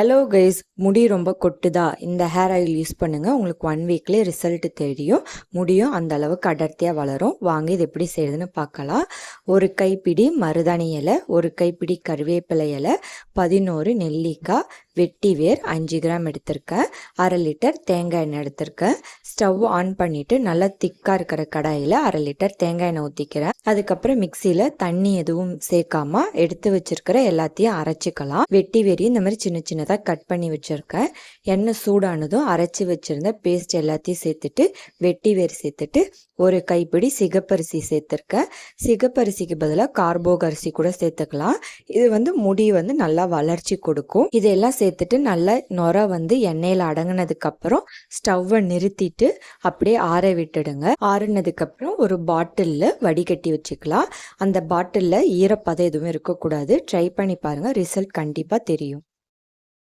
Hello guys, முடி ரொம்ப கொட்டுதா? இந்த ஹேர் ஆயில் யூஸ் பண்ணுங்கள். உங்களுக்கு 1 வீக்லேயே ரிசல்ட் தெரியும். முடியும் அந்த அளவுக்கு அடர்த்தியாக வளரும். வாங்க இது எப்படி செய்யுதுன்னு பார்க்கலாம். ஒரு கைப்பிடி மருதாணி இலை, ஒரு கைப்பிடி கருவேப்பிலை இலை, 11 நெல்லிக்காய், வெட்டி வேர் 5 கிராம் எடுத்திருக்கேன், 1/2 லிட்டர் தேங்காய் எண்ணெய் எடுத்திருக்கேன். ஸ்டவ் ஆன் பண்ணிவிட்டு நல்லா திக்காக இருக்கிற கடாயில் 1/2 லிட்டர் தேங்காய் எண்ணெய் ஊற்றிக்கிறேன். அதுக்கப்புறம் மிக்சியில் தண்ணி எதுவும் சேர்க்காம எடுத்து வச்சிருக்கிற எல்லாத்தையும் அரைச்சிக்கலாம். வெட்டி வேரையும் இந்த மாதிரி சின்ன சின்னதாக கட் பண்ணி வச்சுருக்கேன். எண்ணெய் சூடானதும் அரைச்சி வச்சுருந்த பேஸ்ட் எல்லாத்தையும் சேர்த்துட்டு வெட்டி வேர் சேர்த்துட்டு ஒரு கைப்பிடி சிகப்பரிசி சேர்த்துருக்கேன். சிகப்பரிசிக்கு பதிலாக கார்போக அரிசி கூட சேர்த்துக்கலாம். இது முடி நல்லா வளர்ச்சி கொடுக்கும். இதெல்லாம் சேர்த்துட்டு நல்லா நுர எண்ணெயில் அடங்கினதுக்கப்புறம் ஸ்டவ்வை நிறுத்திட்டு அப்படியே ஆற விட்டுடுங்க. ஆறுனதுக்கப்புறம் ஒரு பாட்டிலில் வடிகட்டி வச்சுக்கலாம். அந்த பாட்டிலில் ஈரப்பதம் எதுவும் இருக்கக்கூடாது. ட்ரை பண்ணி பாருங்கள், ரிசல்ட் கண்டிப்பாக தெரியும்.